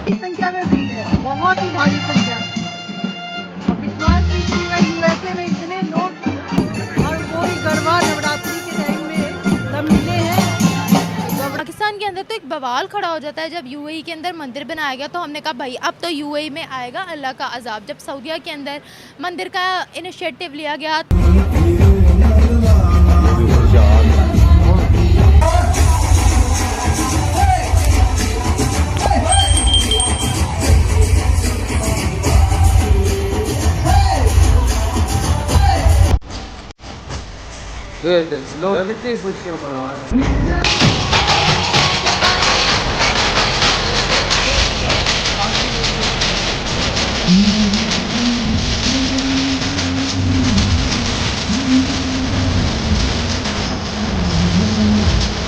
संख्या में भीड़ है, बहुत ही भारी संख्या में। और विश्वास कीजिएगा यूएसए में इतने लोग और कोई गरबा नवरात्रि के टाइम में सब मिले हैं। पाकिस्तान के अंदर तो एक बवाल खड़ा हो जाता है जब यूएई के अंदर मंदिर बनाया गया, तो हमने कहा भाई अब तो यूएई में आएगा अल्लाह का अजाब। जब सऊदीया के अंदर मंदिर का इनिशिएटिव लिया गया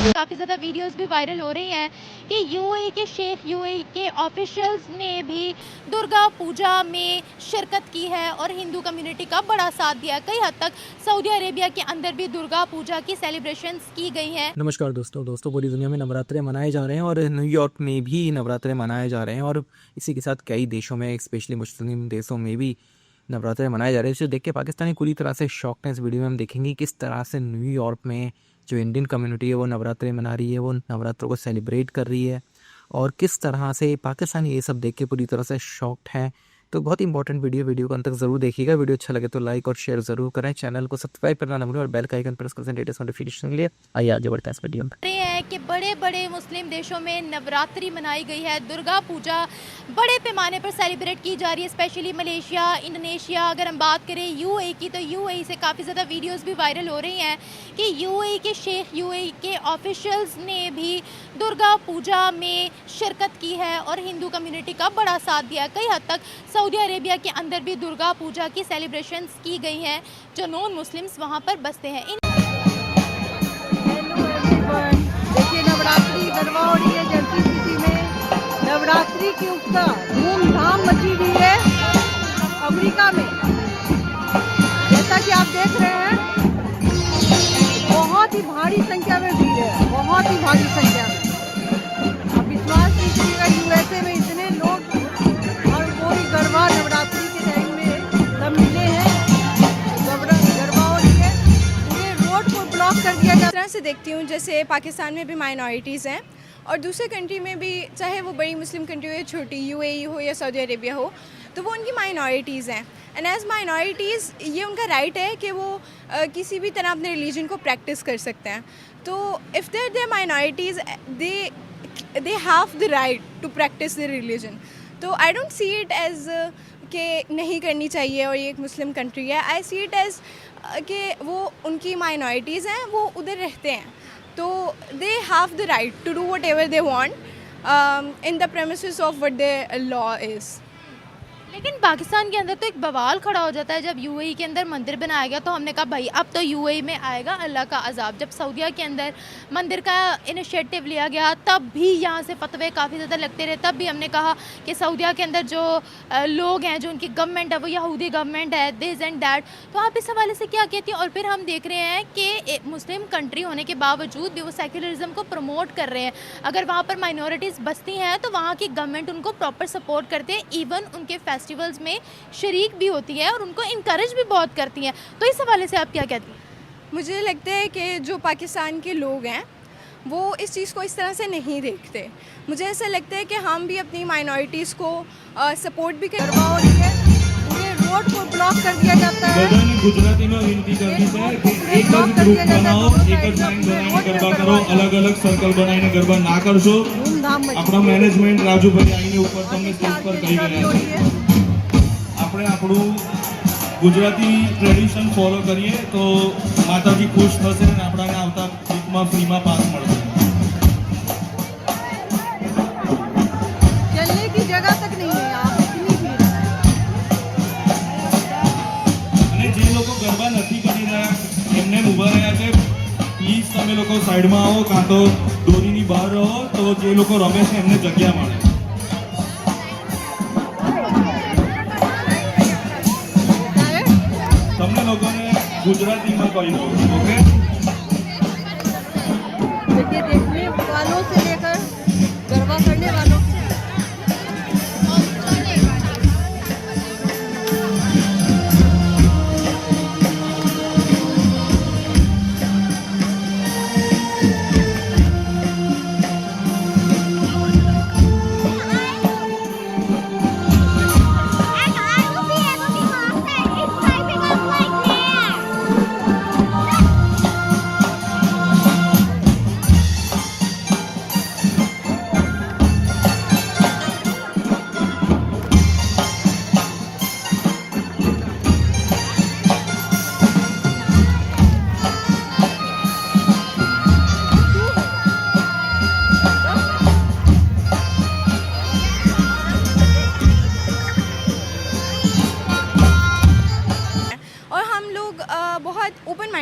काफ़ी ज़्यादा वीडियोस भी वायरल हो रही हैं कि यूएई के शेख, यूएई के ऑफिशियल्स ने भी दुर्गा पूजा में शिरकत की है और हिंदू कम्युनिटी का बड़ा साथ दिया है। कई हद तक सऊदी अरेबिया के अंदर भी दुर्गा पूजा की सेलिब्रेशंस की गई हैं। नमस्कार दोस्तों पूरी दुनिया में नवरात्रे मनाए जा रहे हैं और न्यूयॉर्क में भी नवरात्रे मनाए जा रहे हैं और इसी के साथ कई देशों में, स्पेशली मुस्लिम देशों में भी नवरात्रे मनाए जा रहे हैं। इसे देख के पाकिस्तानी पूरी तरह से शॉक्ड है। इस वीडियो में हम देखेंगे किस तरह से न्यूयॉर्क में जो इंडियन कम्युनिटी है वो नवरात्रे मना रही है, वो नवरात्रों को सेलिब्रेट कर रही है और किस तरह से पाकिस्तानी ये सब देख के पूरी तरह से शॉक्ड हैं। तो बहुत ही इंपॉर्टेंट वीडियो को अंत तक जरूर देखिएगा। वीडियो अच्छा लगे तो लाइक और शेयर जरूर करें, चैनल को सब्सक्राइब करना ना भूलें और बेल का आइकन प्रेस कर लेटेस्ट नोटिफिकेशन के लिए। आइए आगे बढ़ते हैं इस वीडियो में। है कि बड़े बड़े मुस्लिम देशों में नवरात्रि मनाई गई है, दुर्गा पूजा बड़े पैमाने पर सेलिब्रेट की जा रही है, स्पेशली मलेशिया, इंडोनेशिया। अगर हम बात करें यूएई की, तो यूएई से काफ़ी ज़्यादा वीडियोस भी वायरल हो रही हैं कि यूएई के शेख, यूएई के ऑफिशियल्स ने भी दुर्गा पूजा में शिरकत की है और हिंदू कम्युनिटी का बड़ा साथ दिया है। कई हद तक सऊदी अरेबिया के अंदर भी दुर्गा पूजा की सेलिब्रेशंस की गई हैं जो नॉन मुस्लिम्स वहाँ पर बसते हैं। देखिए नवरात्रि गरबा हो रही है जर्सी सिटी में। नवरात्रि की उत्साह धूमधाम मची हुई है अमेरिका में। जैसा कि आप देख रहे हैं बहुत ही भारी संख्या में भीड़ है, बहुत ही भारी संख्या में। अब विश्वास कीजिएगा यूएसए में इतने लोग और कोई गरबा नवरात्रि के टाइम में सब मिले हैं। गरबा हो रही है, पूरे रोड को ब्लॉक कर दिया इस तरह से देखती हूँ जैसे पाकिस्तान में भी माइनॉरिटीज़ हैं और दूसरे कंट्री में भी, चाहे वो बड़ी मुस्लिम कंट्री हो या छोटी, यूएई हो या सऊदी अरेबिया हो, तो वो उनकी माइनॉरिटीज़ हैं। एंड एज माइनॉरिटीज़ ये उनका राइट है कि वो किसी भी तरह अपने रिलीजन को प्रैक्टिस कर सकते हैं। तो if there minorities they have the right to practise the religion. तो I don't see it as कि नहीं करनी चाहिए और ये एक मुस्लिम कंट्री है। आई सी इट एज कि वो उनकी माइनॉरिटीज़ हैं, वो उधर रहते हैं, तो they have the right to do whatever they want in the premises of what the law is. लेकिन पाकिस्तान के अंदर तो एक बवाल खड़ा हो जाता है जब यूएई के अंदर मंदिर बनाया गया, तो हमने कहा भाई अब तो यूएई में आएगा अल्लाह का अजाब। जब सऊदीया के अंदर मंदिर का इनिशिएटिव लिया गया तब भी यहाँ से फतवे काफ़ी ज़्यादा लगते रहे। तब भी हमने कहा कि सऊदीया के अंदर जो लोग हैं, जो उनकी गवर्नमेंट है वो यहूदी गवर्नमेंट है, दिस एंड दैट। तो आप इस हवाले से क्या कहती हैं? और फिर हम देख रहे हैं कि मुस्लिम कंट्री होने के बावजूद भी वो सेक्युलरिज्म को प्रमोट कर रहे हैं। अगर वहाँ पर माइनॉरिटीज़ बसती हैं तो वहाँ की गवर्नमेंट उनको प्रॉपर सपोर्ट करते हैं, इवन उनके फेस्टिवल्स में शरीक भी होती है और उनको इनकरेज भी बहुत करती हैं। तो इस हवाले से आप क्या कहती हैं? मुझे लगता है कि जो पाकिस्तान के लोग हैं वो इस चीज़ को इस तरह से नहीं देखते। मुझे ऐसा लगता है कि हम भी अपनी माइनॉरिटीज़ को सपोर्ट भी कर। गरबा हो रही है, पूरे रोड को ब्लॉक कर दिया जाता है। गुजराती में विनती करती है कि एक જ ગ્રુપ બનાવો, એક જ લાઈન બનાવીને ગરબા કરો, અલગ અલગ સર્કલ બનાવીને ગરબા ના કરશો। આપણા મેનેજમેન્ટ રાજુભાઈ આઈને ઉપર તમને સ્ટેજ પર કહી રહ્યા છે આપણે આપણું ગુજરાતી ટ્રેડિશન ફોલો કરીએ તો માતાજી ખુશ થશે અને આપણાને આવતા વીકમાં ફ્રીમાં પાસ મળશે। चलने की जगह तक नहीं है यहाँ पे, इतनी भीड़ है। અને જે લોકો ગરબા નથી કરી રહ્યા એમને ઊભા રહ્યા છે, પ્લીઝ તમે લોકો સાઈડમાં આવો, કાં તો દોરીની બહાર રહો તો જે લોકો રમે છે એમને જગ્યા મળે। તમને લોકોને ગુજરાતીમાં કહી દઉં, ઓકે? देखिए देखने वालों से लेकर गरबा करने वालों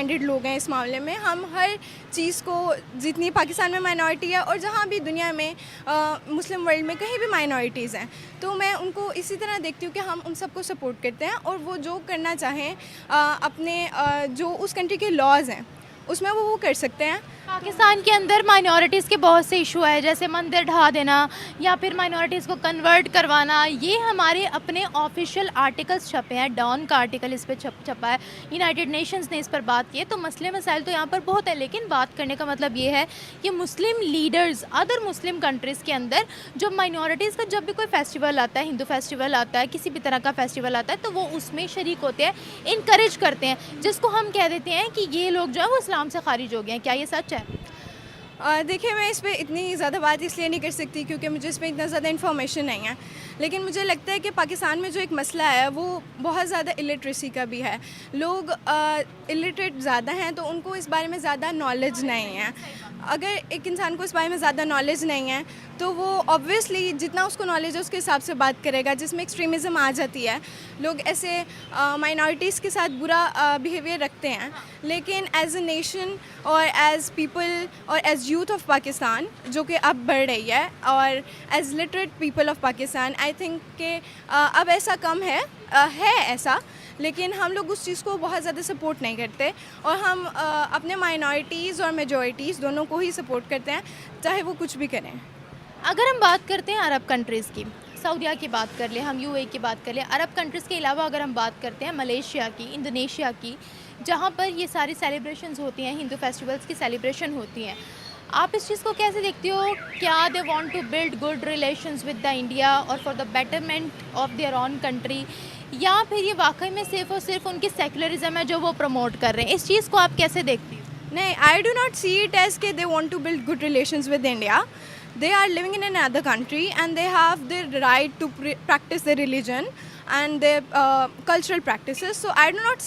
माइंडेड लोग हैं इस मामले में। हम हर चीज़ को, जितनी पाकिस्तान में माइनॉरिटी है और जहाँ भी दुनिया में मुस्लिम वर्ल्ड में कहीं भी माइनॉरिटीज़ हैं, तो मैं उनको इसी तरह देखती हूँ कि हम उन सबको सपोर्ट करते हैं और वो जो करना चाहें अपने जो उस कंट्री के लॉज हैं उसमें वो कर सकते हैं। पाकिस्तान के अंदर माइनॉरिटीज़ के बहुत से इशू है, जैसे मंदिर ढा देना या फिर माइनॉरिटीज़ को कन्वर्ट करवाना। ये हमारे अपने ऑफिशियल आर्टिकल्स छपे हैं, डॉन का आर्टिकल इस पर छपा है, यूनाइटेड नेशंस ने इस पर बात की है। तो मसले मसाइल तो यहाँ पर बहुत है, लेकिन बात करने का मतलब ये है कि मुस्लिम लीडर्स अदर मुस्लिम कंट्रीज़ के अंदर जो माइनॉरिटीज़ का जब भी कोई फेस्टिवल आता है, हिंदू फेस्टिवल आता है, किसी भी तरह का फेस्टिवल आता है, तो वो उसमें शरीक होते हैं, इनकरेज करते हैं, जिसको हम कह देते हैं कि ये लोग जो है वो इस्लाम से खारिज हो गए हैं। क्या ये सच है? देखिए, मैं इस पे इतनी ज़्यादा बात इसलिए नहीं कर सकती क्योंकि मुझे इस पर इतना ज़्यादा इन्फॉर्मेशन नहीं है, लेकिन मुझे लगता है कि पाकिस्तान में जो एक मसला है वो बहुत ज़्यादा इलिटरेसी का भी है। लोग इलिटरेट ज़्यादा हैं तो उनको इस बारे में ज़्यादा नॉलेज नहीं है। अगर एक इंसान को इस बारे में ज़्यादा नॉलेज नहीं है तो वो ऑब्वियसली जितना उसको नॉलेज है उसके हिसाब से बात करेगा, जिसमें एक्सट्रीमिज़म आ जाती है। लोग ऐसे माइनॉरिटीज़ के साथ बुरा बिहेवियर रखते हैं, लेकिन एज अ नेशन और एज पीपल और एज यूथ ऑफ पाकिस्तान जो कि अब बढ़ रही है, और as literate people of Pakistan, I think कि अब ऐसा कम है ऐसा, लेकिन हम लोग उस चीज़ को बहुत ज़्यादा सपोर्ट नहीं करते और हम अपने माइनॉरिटीज़ और मेजॉरिटीज़ दोनों को ही सपोर्ट करते हैं, चाहे वो कुछ भी करें। अगर हम बात करते हैं अरब कंट्रीज़ की, सऊदीया की बात कर लें, हम यूएई की बात कर लें, अरब कंट्रीज़ के अलावा अगर हम बात करते हैं मलेशिया की, इंडोनेशिया की, जहाँ पर ये सारी सेलिब्रेशंस होती हैं, हिंदू फेस्टिवल्स की सेलिब्रेशन होती हैं, आप इस चीज़ को कैसे देखते हो? क्या they want to build good relations with the India और for the betterment of their own country, या फिर ये वाकई में सिर्फ और सिर्फ उनकी सेकुलरिज्म है जो वो प्रमोट कर रहे हैं? इस चीज़ को आप कैसे देखती हो? नहीं, I do not see it as के they want to build good relations with India. They are living in another country and they have the right to practice their religion and their cultural practices. So I do not